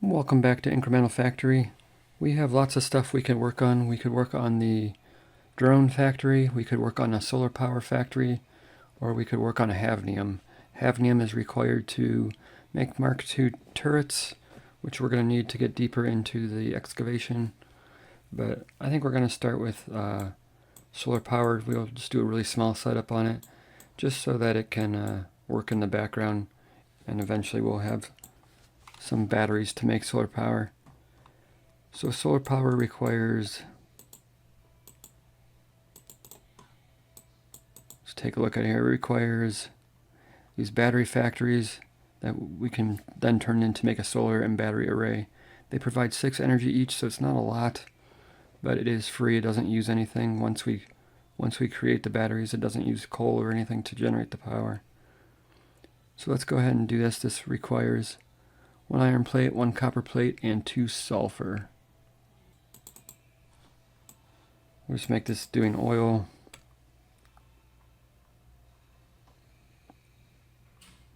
Welcome back to Incremental Factory. We have lots of stuff we could work on. We could work on the drone factory, we could work on a solar power factory, or we could work on a hafnium. Hafnium is required to make Mark II turrets, which we're going to need to get deeper into the excavation. But I think we're going to start with solar power. We'll just do a really small setup on it, just so that it can work in the background, and eventually we'll have some batteries to make solar power. So solar power requires, let's take a look at here, it requires these battery factories that we can then turn into make a solar and battery array. They provide 6 energy each, so it's not a lot, but it is free. It doesn't use anything. Once we create the batteries, it doesn't use coal or anything to generate the power. So let's go ahead and do this. This requires 1 iron plate, 1 copper plate, and 2 sulfur. We'll just make this doing oil.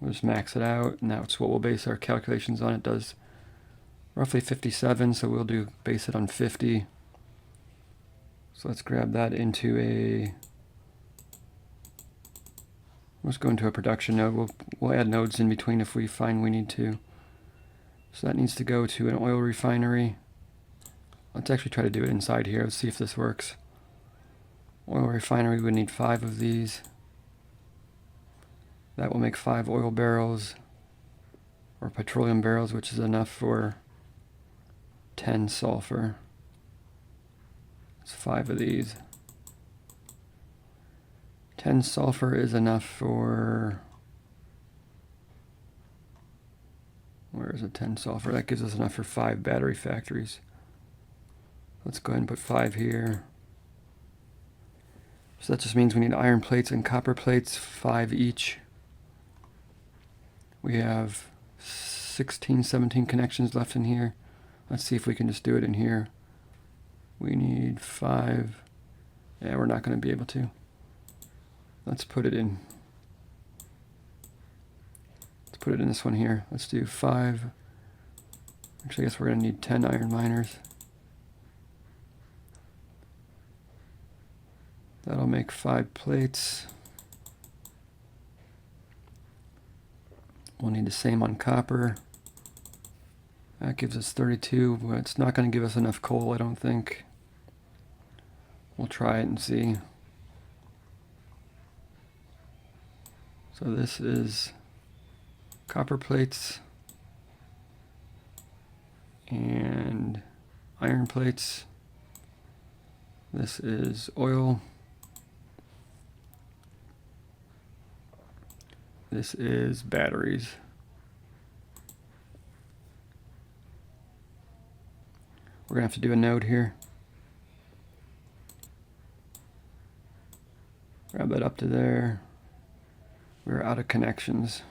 We'll just max it out, and that's what we'll base our calculations on. It does roughly 57, so we'll base it on 50. So let's grab that into let's go into a production node. We'll add nodes in between if we find we need to. So that needs to go to an oil refinery. Let's actually try to do it inside here. Let's see if this works. Oil refinery, we would need 5 of these. That will make 5 oil barrels, or petroleum barrels, which is enough for 10 sulfur. It's 5 of these. 10 sulfur is enough for, where is it, 10 sulfur? That gives us enough for 5 battery factories. Let's go ahead and put 5 here. So that just means we need iron plates and copper plates, 5 each. We have 16, 17 connections left in here. Let's see if we can just do it in here. We need 5. Yeah, we're not going to be able to. Let's put it in. Let's put it in this one here. Let's do 5. Actually, I guess we're going to need 10 iron miners. That'll make 5 plates. We'll need the same on copper. That gives us 32, but it's not going to give us enough coal, I don't think. We'll try it and see. So this is copper plates and iron plates. This is oil. This is batteries. We're going to have to do a node here. Grab that up to there. We're out of connections.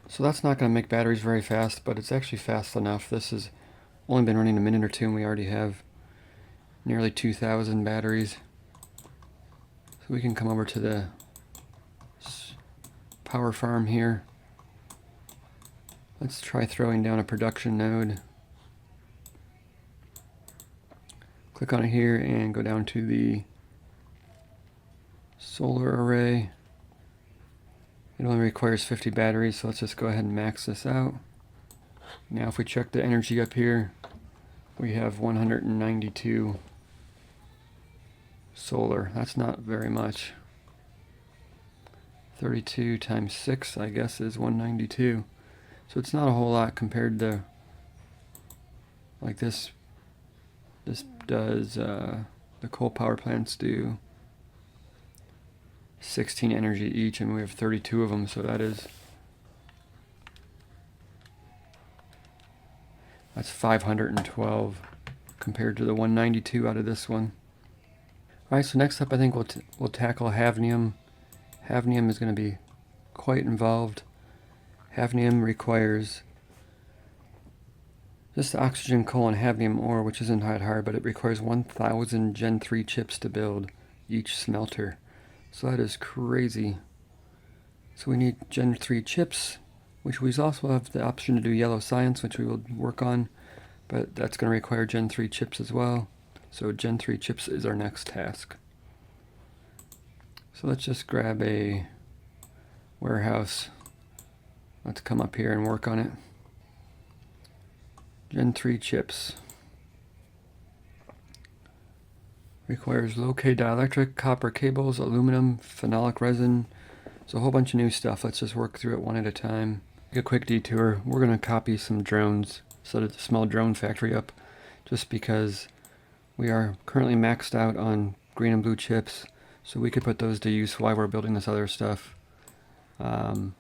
So that's not going to make batteries very fast, but it's actually fast enough. This has only been running a minute or two, and we already have nearly 2,000 batteries. So we can come over to the power farm here. Let's try throwing down a production node. Click on it here and go down to the solar array. It only requires 50 batteries, so let's just go ahead and max this out. Now if we check the energy up here, we have 192 solar. That's not very much. 32 times 6, I guess, is 192. So it's not a whole lot compared to, like this. This does, the coal power plants do 16 energy each, and we have 32 of them, so that's 512 compared to the 192 out of this one. Alright, so next up I think we'll tackle hafnium. Hafnium is going to be quite involved. Hafnium requires just oxygen, coal, and hafnium ore, which isn't that hard, but it requires 1,000 Gen 3 chips to build each smelter. So that is crazy. So we need Gen 3 chips, which we also have the option to do yellow science, which we will work on, but that's going to require Gen 3 chips as well. So Gen 3 chips is our next task. So let's just grab a warehouse. Let's come up here and work on it. Gen 3 chips. Requires low-K dielectric, copper cables, aluminum, phenolic resin. So a whole bunch of new stuff. Let's just work through it one at a time. Take a quick detour. We're going to copy some drones, set a small drone factory up, just because we are currently maxed out on green and blue chips. So we could put those to use while we're building this other stuff. And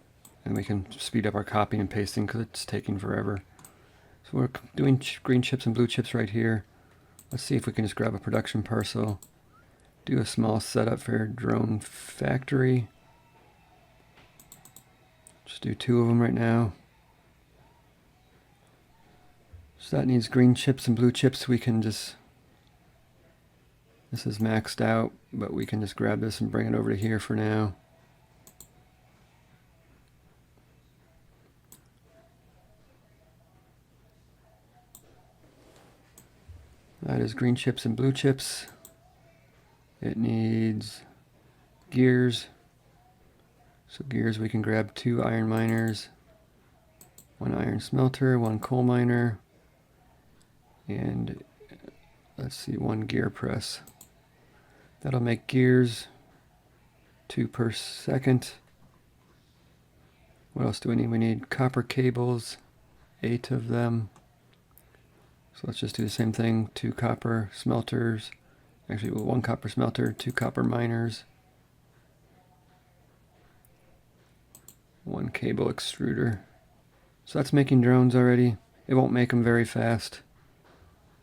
we can speed up our copying and pasting because it's taking forever. So we're doing green chips and blue chips right here. Let's see if we can just grab a production parcel. Do a small setup for drone factory. Just do 2 of them right now. So that needs green chips and blue chips. We can just... This is maxed out, but we can just grab this and bring it over to here for now. That is green chips and blue chips. It needs gears. So gears, we can grab 2 iron miners, 1 iron smelter, 1 coal miner, and let's see, 1 gear press. That'll make gears, 2 per second. What else do we need? We need copper cables, 8 of them. So let's just do the same thing, 2 copper smelters. Actually, 1 copper smelter, 2 copper miners, 1 cable extruder. So that's making drones already. It won't make them very fast.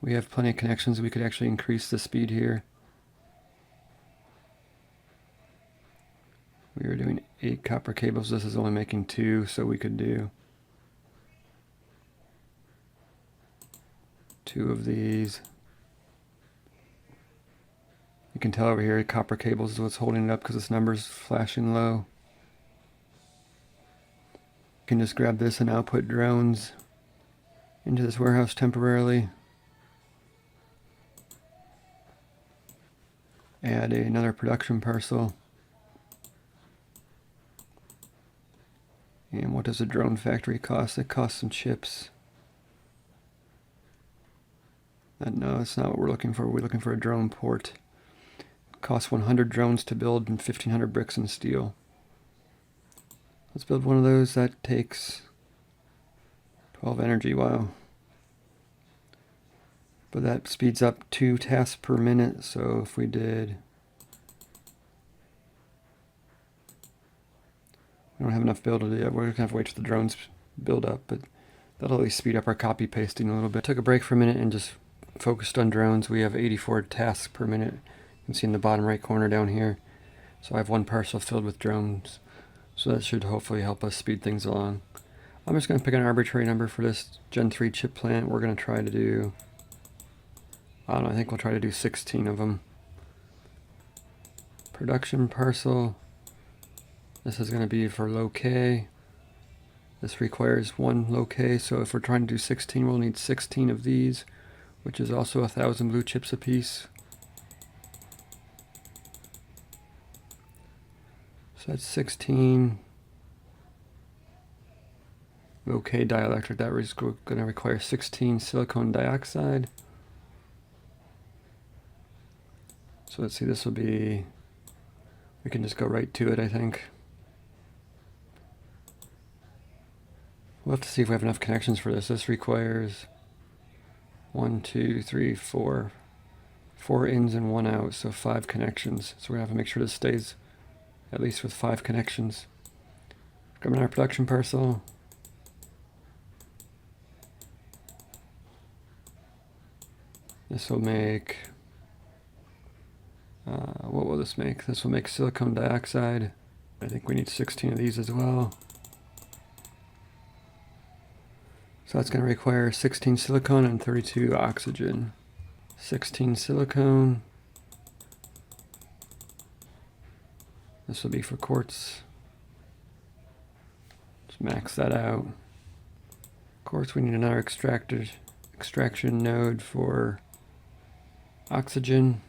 We have plenty of connections. We could actually increase the speed here. We were doing 8 copper cables. This is only making 2, so we could do 2 of these. You can tell over here copper cables is what's holding it up because this number's flashing low. You can just grab this and output drones into this warehouse temporarily. Add another production parcel. And what does a drone factory cost? It costs some chips. No, that's not what we're looking for. We're looking for a drone port. It costs 100 drones to build and 1,500 bricks and steel. Let's build one of those. That takes 12 energy. Wow. But that speeds up 2 tasks per minute. So if we did... We don't have enough build yet. We're going to have to wait till the drones build up, but that'll at least speed up our copy pasting a little bit. Took a break for a minute and just focused on drones. We have 84 tasks per minute. You can see in the bottom right corner down here. So I have 1 parcel filled with drones. So that should hopefully help us speed things along. I'm just going to pick an arbitrary number for this Gen 3 chip plant. We're going to try to do, I don't know, I think we'll try to do 16 of them. Production parcel. This is going to be for low K. This requires 1 low K, so if we're trying to do 16, we'll need 16 of these, which is also 1,000 blue chips apiece. So that's 16 low K dielectric. That is going to require 16 silicon dioxide. So let's see, this will be, we can just go right to it, I think. We'll have to see if we have enough connections for this. This requires 1, 2, 3, 4. 4 ins and 1 out, so 5 connections. So we're going to have to make sure this stays at least with 5 connections. Grab our production parcel. This will make, what will this make? This will make silicon dioxide. I think we need 16 of these as well. So that's going to require 16 silicone and 32 oxygen. 16 silicone. This will be for quartz. Let's max that out. Of course, we need another extraction node for oxygen.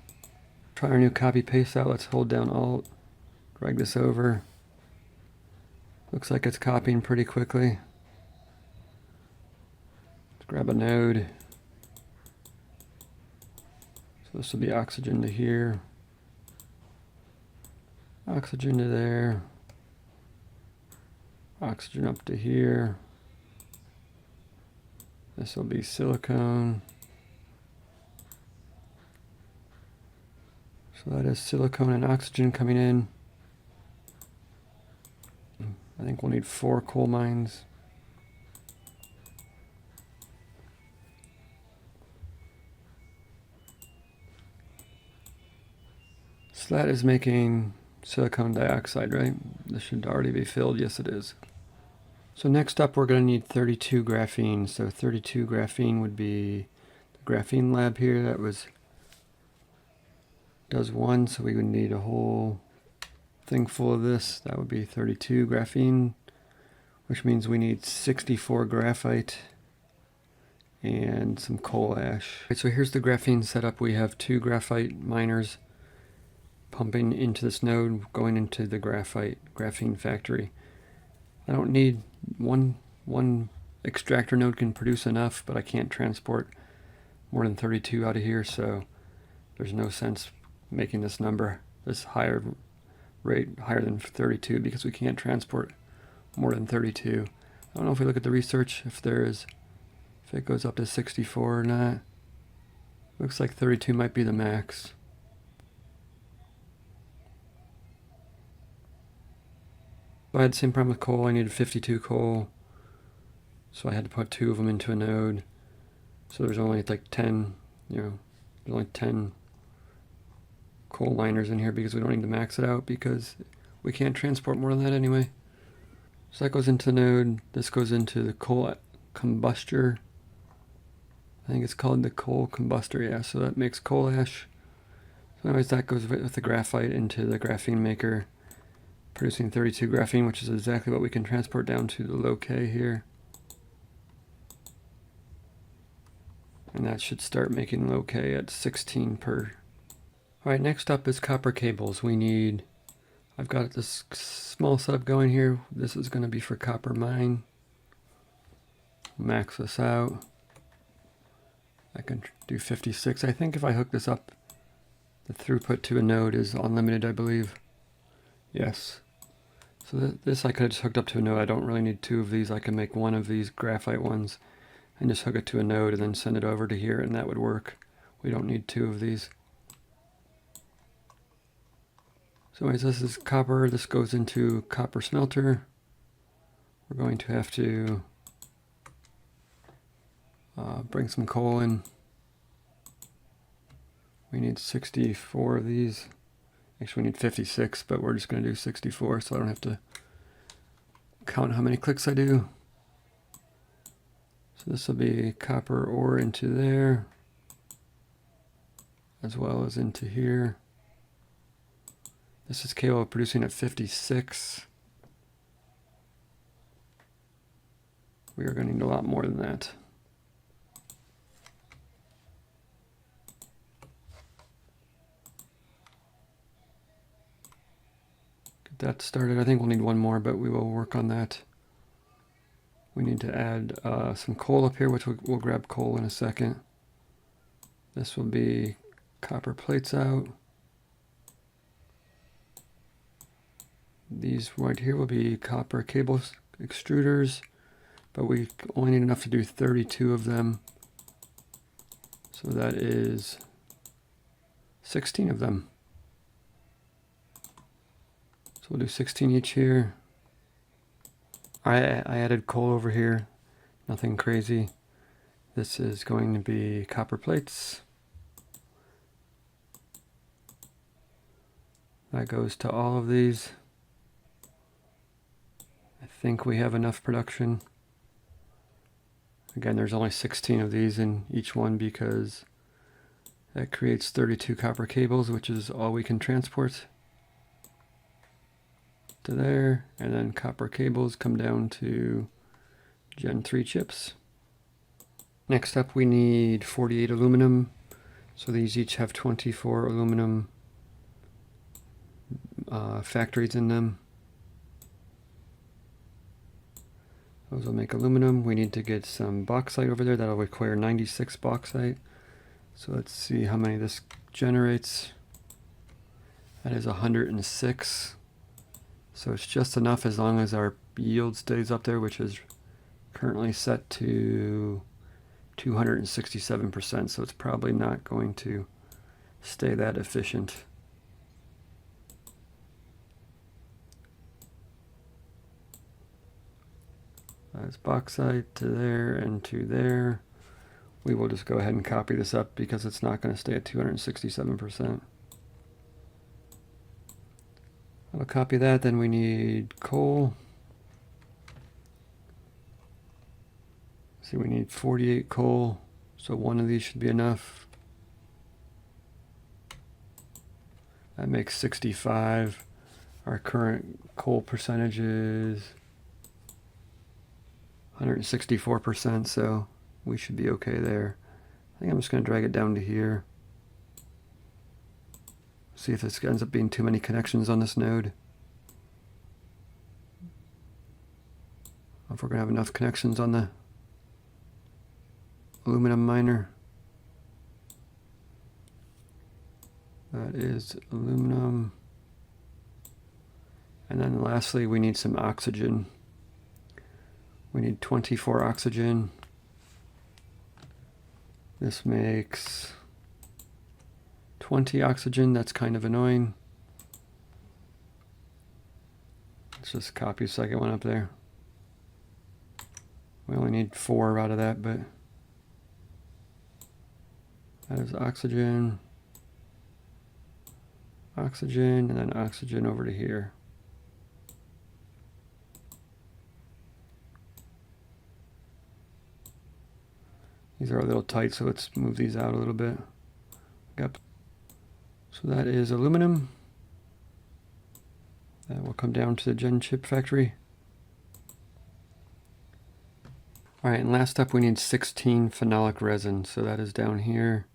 Try our new copy paste out. Let's hold down Alt, drag this over. Looks like it's copying pretty quickly. Let's grab a node. So this will be oxygen to here, oxygen to there, oxygen up to here. This will be silicone. So that is silicone and oxygen coming in. I think we'll need 4 coal mines. So that is making silicon dioxide, right? This should already be filled. Yes, it is. So next up, we're going to need 32 graphene. So 32 graphene would be the graphene lab here. That does 1, so we would need a whole thing full of this. That would be 32 graphene, which means we need 64 graphite and some coal ash. Okay, so here's the graphene setup. We have 2 graphite miners pumping into this node, going into the graphene factory. I don't need one extractor node can produce enough, but I can't transport more than 32 out of here, so there's no sense making this number this higher rate higher than 32 because we can't transport more than 32. I don't know if we look at the research if it goes up to 64 or not. Looks like 32 might be the max. I had the same problem with coal. I needed 52 coal, so I had to put 2 of them into a node. So there's only like 10, there's only 10 coal miners in here because we don't need to max it out because we can't transport more than that anyway. So that goes into the node. This goes into the coal combustor. I think it's called the coal combustor, yeah. So that makes coal ash. So anyways, that goes with the graphite into the graphene maker, producing 32 graphene, which is exactly what we can transport down to the low K here. And that should start making low K at 16 per. Alright, next up is copper cables. I've got this small setup going here. This is going to be for copper mine. Max this out. I can do 56. I think if I hook this up, the throughput to a node is unlimited, I believe. Yes. So this I could have just hooked up to a node. I don't really need 2 of these. I can make 1 of these graphite ones and just hook it to a node and then send it over to here, and that would work. We don't need 2 of these. So anyways, this is copper. This goes into copper smelter. We're going to have to bring some coal in. We need 64 of these. Actually, we need 56, but we're just going to do 64, so I don't have to count how many clicks I do. So this will be copper ore into there, as well as into here. This is capable of producing at 56. We are going to need a lot more than that. Get that started. I think we'll need 1 more, but we will work on that. We need to add some coal up here, which we'll grab coal in a second. This will be copper plates out. These right here will be copper cable extruders, but we only need enough to do 32 of them. So that is 16 of them. So we'll do 16 each here. I added coal over here, nothing crazy. This is going to be copper plates. That goes to all of these. I think we have enough production. Again, there's only 16 of these in each one because that creates 32 copper cables, which is all we can transport. to there, and then copper cables come down to Gen 3 chips. Next up we need 48 aluminum. So these each have 24 aluminum factories in them. Those will make aluminum. We need to get some bauxite over there. That'll require 96 bauxite. So let's see how many this generates. That is 106. So it's just enough as long as our yield stays up there, which is currently set to 267%. So it's probably not going to stay that efficient. That's bauxite to there and to there. We will just go ahead and copy this up because it's not going to stay at 267%. I'll copy that. Then we need coal. See, we need 48 coal, so one of these should be enough. That makes 65. Our current coal percentage is 164%, so we should be okay there. I think I'm just going to drag it down to here. See if this ends up being too many connections on this node. If we're going to have enough connections on the aluminum miner. That is aluminum. And then lastly, we need some oxygen. We need 24 oxygen. This makes 20 oxygen. That's kind of annoying. Let's just copy the second one up there. We only need 4 out of that, but that is oxygen, oxygen, and then oxygen over to here. These are a little tight, so let's move these out a little bit. Yep. So that is aluminum. That will come down to the Gen chip factory. All right, and last up we need 16 phenolic resin. So that is down here.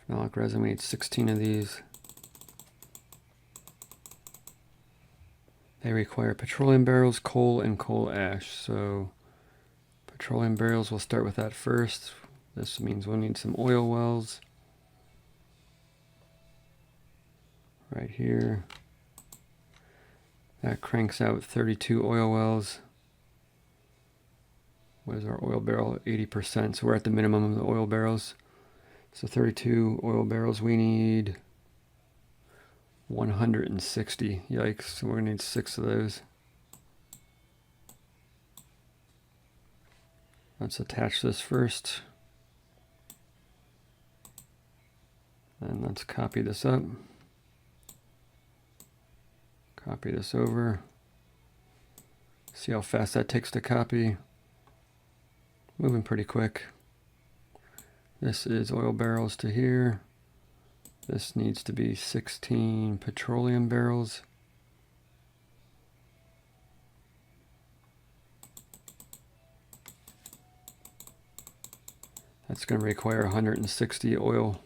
Phenolic resin, we need 16 of these. They require petroleum barrels, coal, and coal ash. So petroleum barrels, we'll start with that first. This means we'll need some oil wells. Right here. That cranks out 32 oil wells. What is our oil barrel? 80%. So we're at the minimum of the oil barrels. So 32 oil barrels. We need 160. Yikes. So we're going to need 6 of those. Let's attach this first. And let's copy this up. Copy this over. See how fast that takes to copy. Moving pretty quick. This is oil barrels to here. This needs to be 16 petroleum barrels. That's going to require 160 oil.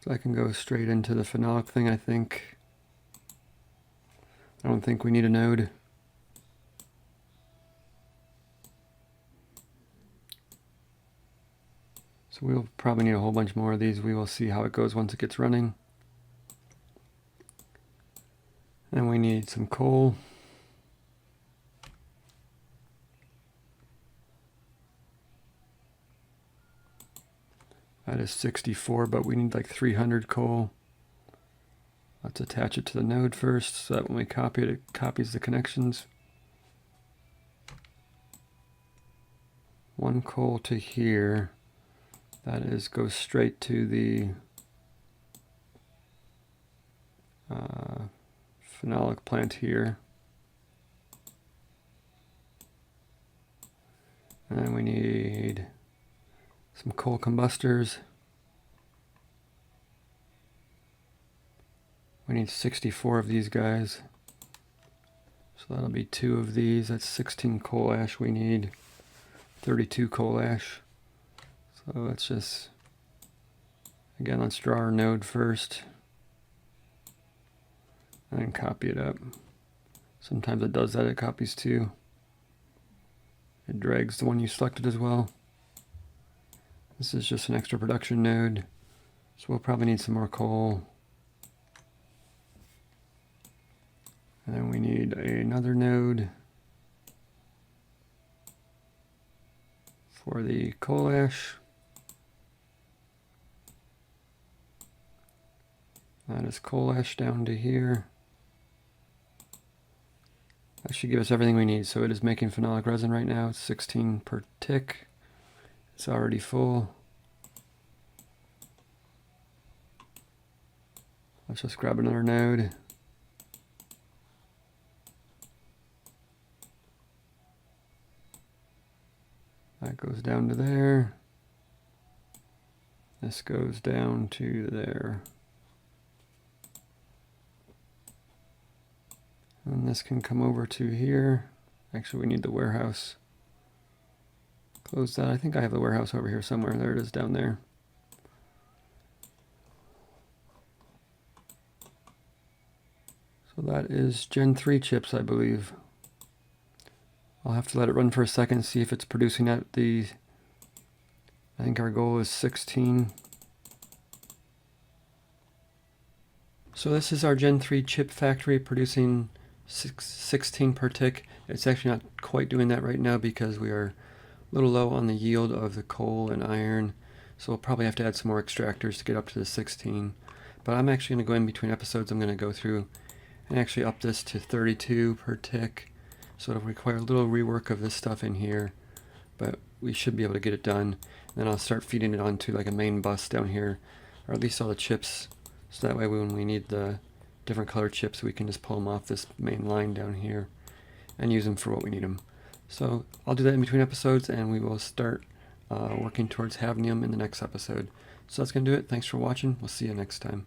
So I can go straight into the phenolic thing, I think. I don't think we need a node. So we'll probably need a whole bunch more of these. We will see how it goes once it gets running. And we need some coal. That is 64, but we need like 300 coal. Let's attach it to the node first, so that when we copy it, it copies the connections. 1 coal to here. That is, goes straight to the phenolic plant here. And then we need some coal combustors. We need 64 of these guys. So that'll be 2 of these. That's 16 coal ash we need. 32 coal ash. So let's just, again, let's draw our node first. And then copy it up. Sometimes it does that, it copies 2. It drags the one you selected as well. This is just an extra production node. So we'll probably need some more coal. And then we need another node for the coal ash. That is coal ash down to here. That should give us everything we need. So it is making phenolic resin right now. It's 16 per tick. It's already full. Let's just grab another node. That goes down to there. This goes down to there. And this can come over to here. Actually, we need the warehouse. Close that. I think I have the warehouse over here somewhere. There it is down there. So that is Gen 3 chips, I believe. I'll have to let it run for a second, see if it's producing at the, I think our goal is 16. So this is our Gen 3 chip factory producing 16 per tick. It's actually not quite doing that right now because we are a little low on the yield of the coal and iron. So we'll probably have to add some more extractors to get up to the 16. But I'm actually going to go in between episodes. I'm going to go through and actually up this to 32 per tick. So it'll require a little rework of this stuff in here, but we should be able to get it done. And then I'll start feeding it onto like a main bus down here, or at least all the chips, so that way when we need the different colored chips, we can just pull them off this main line down here and use them for what we need them. So I'll do that in between episodes, and we will start working towards hafnium in the next episode. So that's going to do it. Thanks for watching. We'll see you next time.